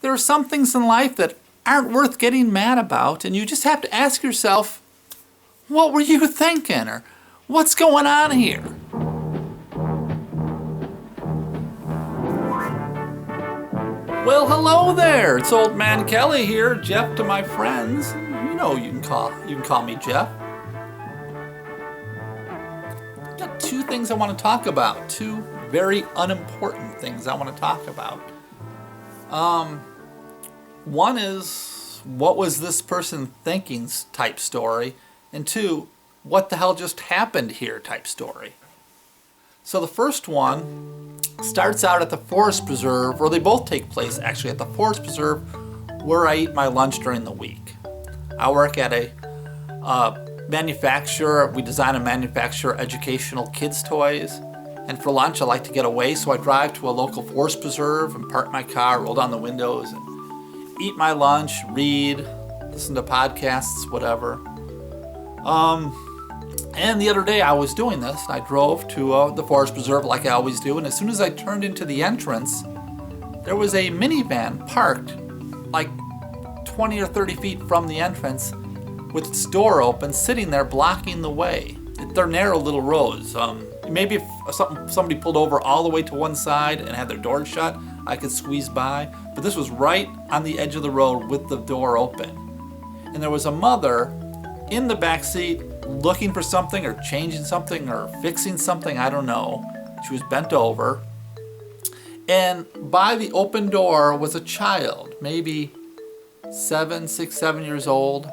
There are some things in life that aren't worth getting mad about, and you just have to ask yourself, what were you thinking? Or what's going on here? Well, hello there. It's old man Kelley here, Jeff to my friends. You know you can call me Jeff. Got two things I want to talk about. Two very unimportant things I want to talk about. One is, what was this person thinking type story, and two, what the hell just happened here type story. So the first one starts out at the forest preserve, or they both take place actually at the forest preserve where I eat my lunch during the week. I work at a manufacturer. We design and manufacture educational kids' toys. And for lunch, I like to get away, so I drive to a local forest preserve and park my car, roll down the windows, and eat my lunch, read, listen to podcasts, whatever. And the other day I was doing this. I drove to the forest preserve like I always do, and as soon as I turned into the entrance, there was a minivan parked like 20 or 30 feet from the entrance with its door open, sitting there blocking the way. They're narrow little roads. Maybe if somebody pulled over all the way to one side and had their door shut, I could squeeze by. But this was right on the edge of the road with the door open. And there was a mother in the back seat looking for something or changing something or fixing something, I don't know. She was bent over. And by the open door was a child, maybe 6, 7 years old,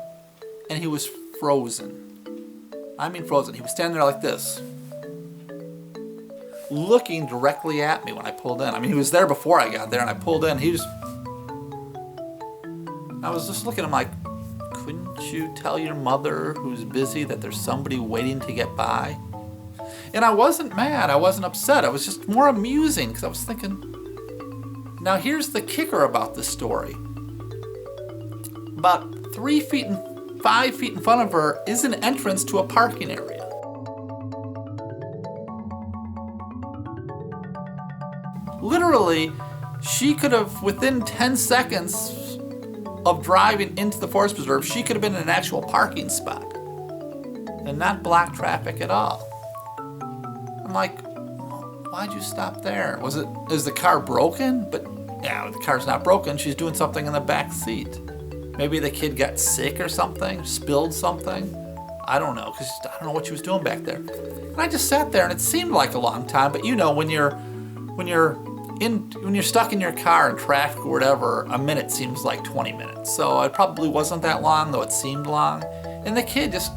and he was frozen. I mean frozen. He was standing there like this, looking directly at me when I pulled in. I mean, he was there before I got there, and I pulled in. I was just looking at him like, couldn't you tell your mother who's busy that there's somebody waiting to get by? And I wasn't mad. I wasn't upset. I was just more amusing because I was thinking, now here's the kicker about this story. About 3 feet and 5 feet in front of her is an entrance to a parking area. Literally, she could have, within 10 seconds of driving into the forest preserve, she could have been in an actual parking spot and not block traffic at all. I'm like, why'd you stop there? Is the car broken? But yeah, the car's not broken. She's doing something in the back seat. Maybe the kid got sick or something, spilled something. I don't know, because I don't know what she was doing back there. And I just sat there, and it seemed like a long time. But you know, when you're stuck in your car in traffic or whatever, a minute seems like 20 minutes. So it probably wasn't that long, though it seemed long. And the kid just,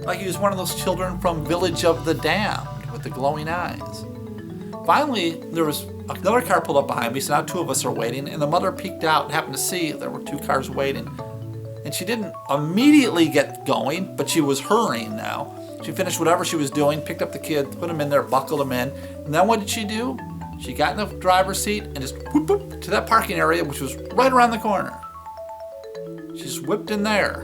like he was one of those children from Village of the Damned with the glowing eyes. Finally, there was another car pulled up behind me, so now two of us are waiting, and the mother peeked out and happened to see there were two cars waiting. And she didn't immediately get going, but she was hurrying now. She finished whatever she was doing, picked up the kid, put him in there, buckled him in, and then what did she do? She got in the driver's seat and just whoop, whoop, to that parking area, which was right around the corner. She just whipped in there.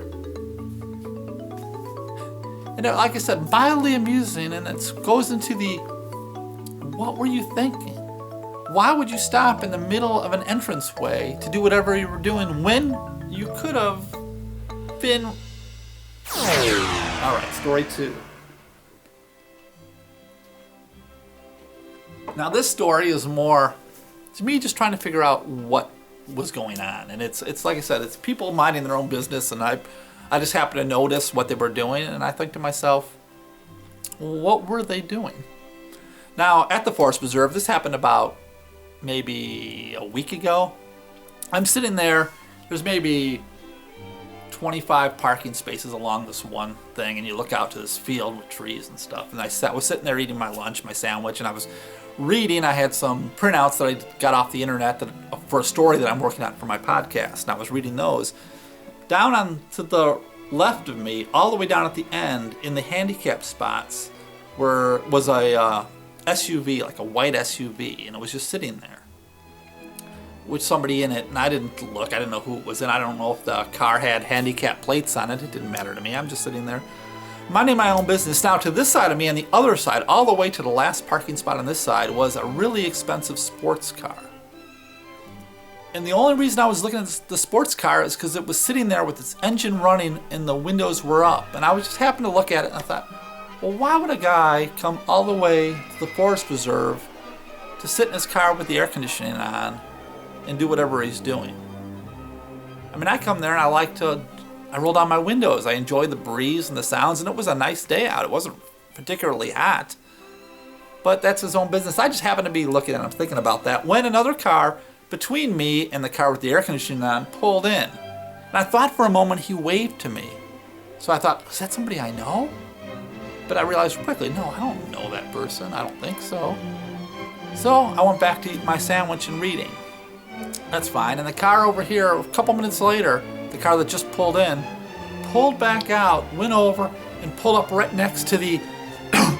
And like I said, mildly amusing, and it goes into the, what were you thinking? Why would you stop in the middle of an entranceway to do whatever you were doing when you could have been... All right, story 2. Now this story is more, to me, just trying to figure out what was going on. And it's like I said, it's people minding their own business, and I just happened to notice what they were doing, and I think to myself, what were they doing? Now, at the forest preserve, this happened about maybe a week ago. I'm sitting there, there's maybe 25 parking spaces along this one thing, and you look out to this field with trees and stuff. And I was sitting there eating my lunch, my sandwich, and I was reading. I had some printouts that I got off the internet for a story that I'm working on for my podcast, and I was reading those. Down on to the left of me, all the way down at the end, in the handicap spots, was a SUV, like a white SUV, and it was just sitting there with somebody in it, and I didn't look. I didn't know who it was in. I don't know if the car had handicap plates on it. It didn't matter to me. I'm just sitting there minding my own business. Now, to this side of me, on the other side, all the way to the last parking spot on this side, was a really expensive sports car. And the only reason I was looking at the sports car is because it was sitting there with its engine running and the windows were up. And I was just happened to look at it and I thought, well, why would a guy come all the way to the forest preserve to sit in his car with the air conditioning on and do whatever he's doing? I mean, I come there and I roll down my windows. I enjoy the breeze and the sounds, and it was a nice day out. It wasn't particularly hot, but that's his own business. I just happened to be looking at him, thinking about that, when another car between me and the car with the air conditioning on pulled in. And I thought for a moment he waved to me. So I thought, is that somebody I know? But I realized quickly, no, I don't know that person. I don't think so. So I went back to eat my sandwich and reading. That's fine. And the car over here, a couple minutes later, the car that just pulled in, pulled back out, went over, and pulled up right next to the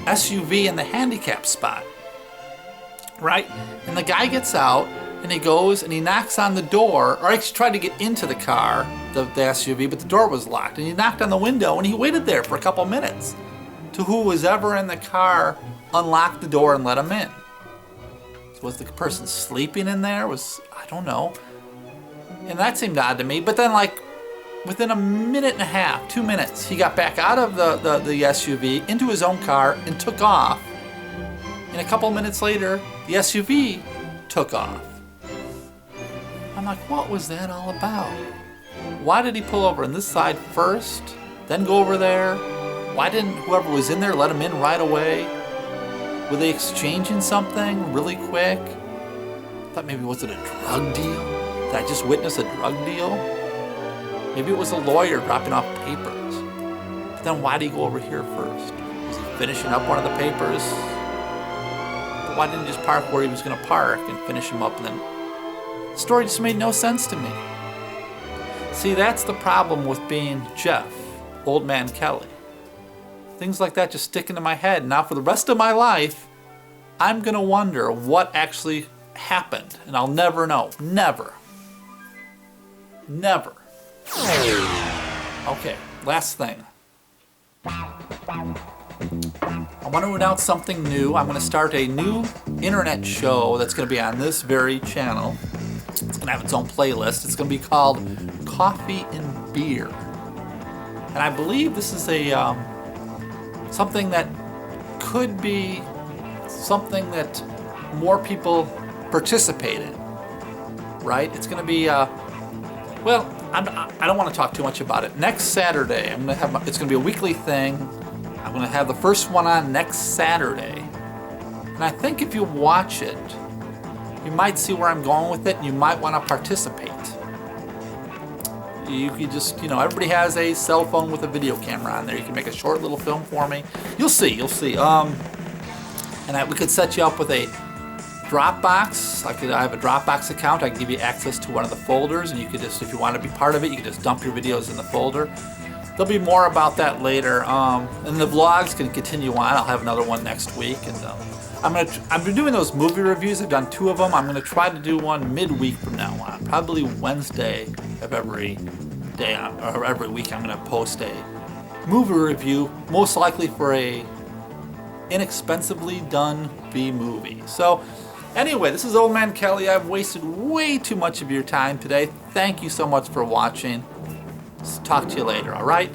SUV in the handicap spot. Right? And the guy gets out, and he goes and he knocks on the door, or actually tried to get into the car, the SUV, but the door was locked. And he knocked on the window, and he waited there for a couple minutes to who was ever in the car unlocked the door and let him in. So was the person sleeping in there? I don't know. And that seemed odd to me. But then, like, within a minute and a half, 2 minutes, he got back out of the SUV into his own car and took off. And a couple minutes later, the SUV took off. I'm like, what was that all about? Why did he pull over on this side first, then go over there? Why didn't whoever was in there let him in right away? Were they exchanging something really quick? I thought maybe, was it a drug deal? Did I just witness a drug deal? Maybe it was a lawyer dropping off papers. But then why did he go over here first? Was he finishing up one of the papers? But why didn't he just park where he was going to park and finish him up? And then the story just made no sense to me. See, that's the problem with being Jeff, Old Man Kelley. Things like that just stick into my head. Now for the rest of my life, I'm going to wonder what actually happened. And I'll never know. Never. Never. Okay, last thing. I want to announce something new. I'm going to start a new internet show that's going to be on this very channel. It's going to have its own playlist. It's going to be called Coffee and Beer. And I believe this is a something that could be something that more people participate in, right? It's going to be, well, I don't want to talk too much about it. Next Saturday, it's going to be a weekly thing. I'm going to have the first one on next Saturday. And I think if you watch it, you might see where I'm going with it, and you might want to participate. You can just, everybody has a cell phone with a video camera on there. You can make a short little film for me. You'll see. And we could set you up with a Dropbox. I have a Dropbox account. I can give you access to one of the folders, and you could just, if you want to be part of it, you can just dump your videos in the folder. There'll be more about that later. And the vlogs can continue on. I'll have another one next week, and I've been doing those movie reviews. I've done 2 of them. I'm going to try to do one midweek from now on. Probably Wednesday of every day or every week. I'm going to post a movie review, most likely for a inexpensively done B-movie. So anyway, this is Old Man Kelley. I've wasted way too much of your time today. Thank you so much for watching. Talk to you later, all right?